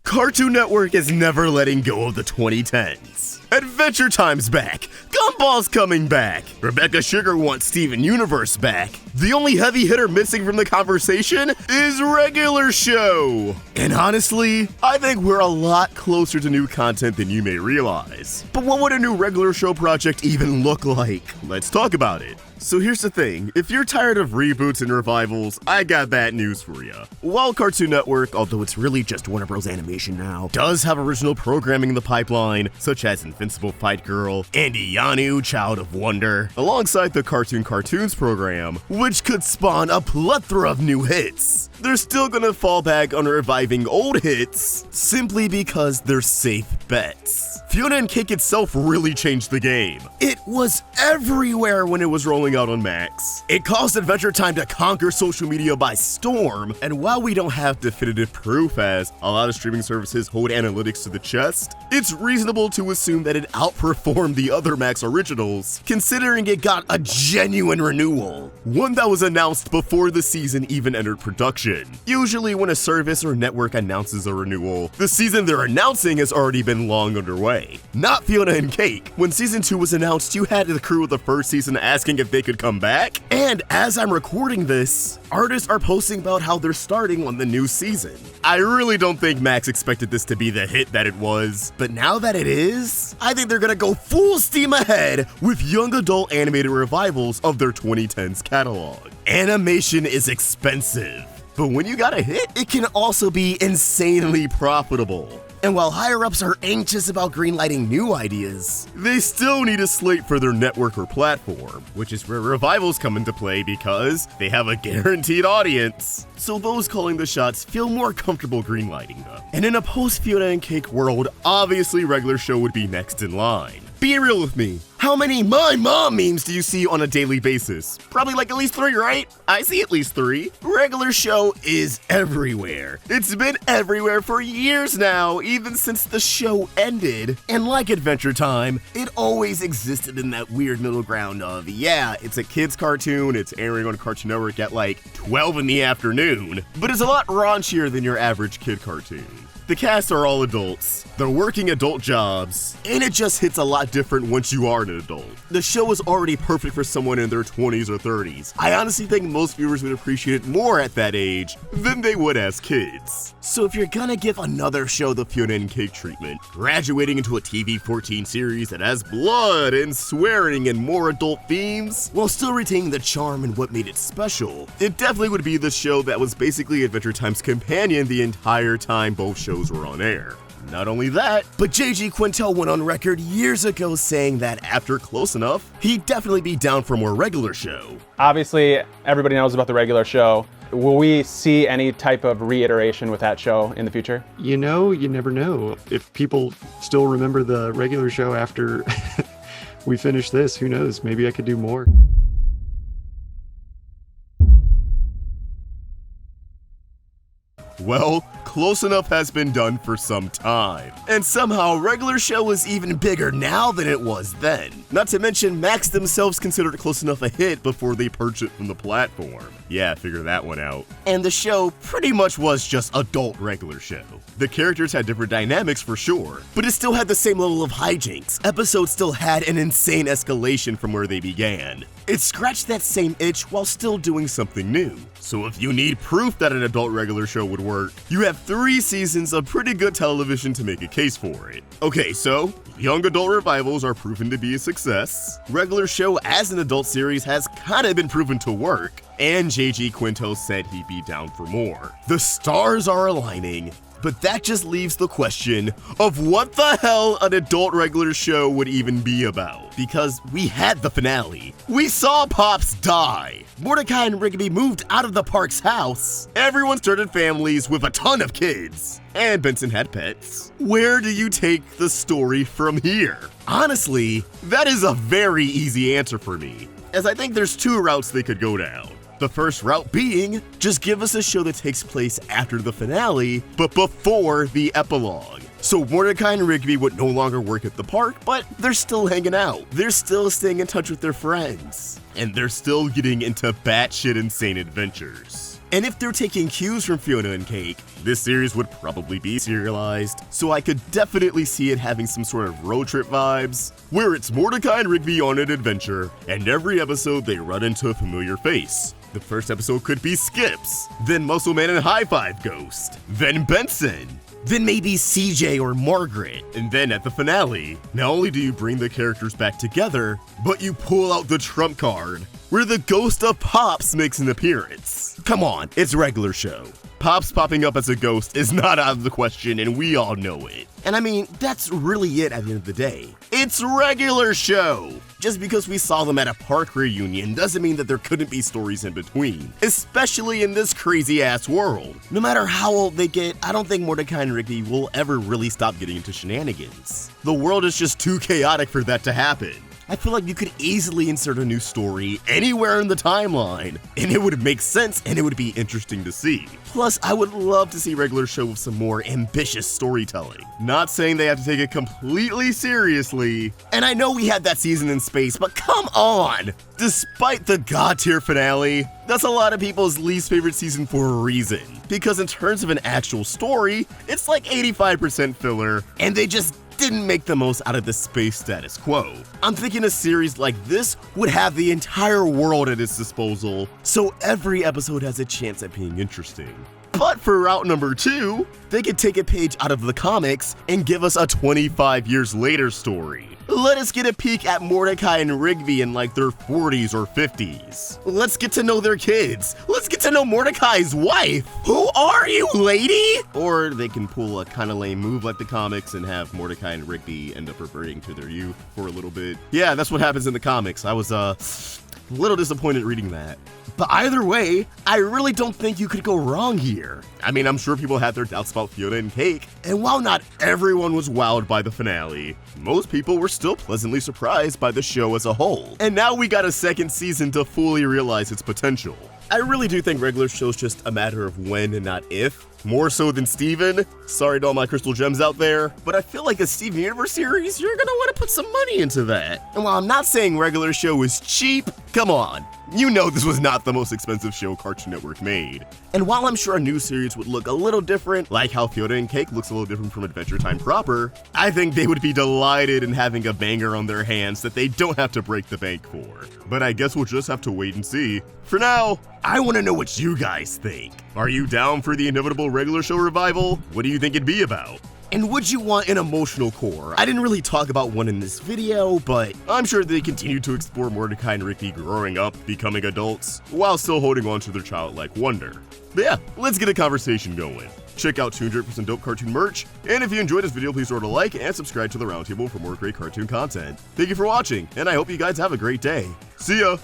Cartoon Network is never letting go of the 2010s. Adventure Time's back. Gumball's coming back. Rebecca Sugar wants Steven Universe back. The only heavy hitter missing from the conversation is Regular Show. And honestly, I think we're a lot closer to new content than you may realize. But what would a new Regular Show project even look like? Let's talk about it. So here's the thing, if you're tired of reboots and revivals, I got bad news for you. While Cartoon Network, although it's really just Warner Bros. Animation now, does have original programming in the pipeline, such as Invincible Fight Girl, and Ianu, Child of Wonder, alongside the Cartoon Cartoons program, which could spawn a plethora of new hits. They're still gonna fall back on reviving old hits, simply because they're safe bets. Fionna and Cake itself really changed the game. It was everywhere when it was rolling out on Max. It caused Adventure Time to conquer social media by storm, and while we don't have definitive proof as a lot of streaming services hold analytics to the chest, it's reasonable to assume that it outperformed the other Max originals, considering it got a genuine renewal, one that was announced before the season even entered production. Usually when a service or network announces a renewal, the season they're announcing has already been long underway. Not Fionna and Cake. When season 2 was announced, you had the crew of the first season asking if they could come back, and as I'm recording this, artists are posting about how they're starting on the new season. I really don't think Max expected this to be the hit that it was, but now that it is, I think they're gonna go full steam ahead with young adult animated revivals of their 2010s catalog. Animation is expensive, but when you got a hit, it can also be insanely profitable. And while higher-ups are anxious about greenlighting new ideas, they still need a slate for their network or platform, which is where revivals come into play because they have a guaranteed audience. So those calling the shots feel more comfortable greenlighting them. And in a post-Fionna and Cake world, obviously Regular Show would be next in line. Be real with me. How many "my mom" memes do you see on a daily basis? Probably like at least 3, right? I see at least 3. Regular Show is everywhere. It's been everywhere for years now, even since the show ended. And like Adventure Time, it always existed in that weird middle ground of, yeah, it's a kid's cartoon, it's airing on Cartoon Network at like 12 in the afternoon, but it's a lot raunchier than your average kid cartoon. The cast are all adults, they're working adult jobs, and it just hits a lot different once you are an adult. The show is already perfect for someone in their 20s or 30s. I honestly think most viewers would appreciate it more at that age than they would as kids. So if you're gonna give another show the Fionna and Cake treatment, graduating into a TV-14 series that has blood and swearing and more adult themes, while still retaining the charm and what made it special, it definitely would be the show that was basically Adventure Time's companion the entire time both shows were on air. Not only that, but JG Quintel went on record years ago saying that after Close Enough, he'd definitely be down for more Regular Show. Obviously, everybody knows about the Regular Show. Will we see any type of reiteration with that show in the future? You know, you never know. If people still remember the Regular Show after we finish this, who knows? Maybe I could do more. Well, Close Enough has been done for some time, and somehow Regular Show is even bigger now than it was then. Not to mention, Max themselves considered Close Enough a hit before they purged it from the platform. Yeah, figure that one out. And the show pretty much was just adult Regular Show. The characters had different dynamics for sure, but it still had the same level of hijinks. Episodes still had an insane escalation from where they began. It scratched that same itch while still doing something new. So if you need proof that an adult Regular Show would work, you have 3 seasons of pretty good television to make a case for it. Okay, so young adult revivals are proven to be a success. Regular Show as an adult series has kinda been proven to work, and JG Quintel said he'd be down for more. The stars are aligning, but that just leaves the question of what the hell an adult Regular Show would even be about. Because we had the finale. We saw Pops die. Mordecai and Rigby moved out of the park's house. Everyone started families with a ton of kids. And Benson had pets. Where do you take the story from here? Honestly, that is a very easy answer for me, as I think there's 2 routes they could go down. The first route being, just give us a show that takes place after the finale, but before the epilogue. So Mordecai and Rigby would no longer work at the park, but they're still hanging out. They're still staying in touch with their friends. And they're still getting into batshit insane adventures. And if they're taking cues from Fionna and Cake, this series would probably be serialized, so I could definitely see it having some sort of road trip vibes, where it's Mordecai and Rigby on an adventure, and every episode they run into a familiar face. The first episode could be Skips, then Muscle Man and High Five Ghost, then Benson, then maybe CJ or Margaret, and then at the finale, not only do you bring the characters back together, but you pull out the trump card, where the ghost of Pops makes an appearance. Come on, it's a regular show. Pops popping up as a ghost is not out of the question, and we all know it. And I mean, that's really it at the end of the day. It's regular show! Just because we saw them at a park reunion doesn't mean that there couldn't be stories in between, especially in this crazy-ass world. No matter how old they get, I don't think Mordecai and Rigby will ever really stop getting into shenanigans. The world is just too chaotic for that to happen. I feel like you could easily insert a new story anywhere in the timeline, and it would make sense and it would be interesting to see. Plus, I would love to see regular show with some more ambitious storytelling. Not saying they have to take it completely seriously, and I know we had that season in space, but come on! Despite the god tier finale, that's a lot of people's least favorite season for a reason. Because in terms of an actual story, it's like 85% filler, and they just didn't make the most out of the space status quo. I'm thinking a series like this would have the entire world at its disposal, so every episode has a chance at being interesting. But for route number 2, they could take a page out of the comics and give us a 25 years later story. Let us get a peek at Mordecai and Rigby in like their 40s or 50s. Let's get to know their kids. Let's get to know Mordecai's wife. Who are you, lady? Or they can pull a kind of lame move like the comics and have Mordecai and Rigby end up reverting to their youth for a little bit. Yeah, that's what happens in the comics. I was a little disappointed reading that. But either way, I really don't think you could go wrong here. I mean, I'm sure people had their doubts about Fionna and Cake, and while not everyone was wowed by the finale, most people were still pleasantly surprised by the show as a whole. And now we got a second season to fully realize its potential. I really do think regular show's just a matter of when and not if. More so than Steven. Sorry to all my crystal gems out there, but I feel like a Steven Universe series, you're gonna want to put some money into that. And while I'm not saying regular show is cheap, come on. You know this was not the most expensive show Cartoon Network made. And while I'm sure a new series would look a little different, like how Fionna and Cake looks a little different from Adventure Time proper, I think they would be delighted in having a banger on their hands that they don't have to break the bank for. But I guess we'll just have to wait and see. For now, I want to know what you guys think. Are you down for the inevitable regular show revival? What do you think it'd be about? And would you want an emotional core? I didn't really talk about one in this video, but I'm sure they continue to explore Mordecai and Rigby growing up, becoming adults, while still holding on to their childlike wonder. But yeah, let's get a conversation going. Check out 200% Dope Cartoon merch, and if you enjoyed this video, please throw it a like and subscribe to the Roundtable for more great cartoon content. Thank you for watching, and I hope you guys have a great day. See ya!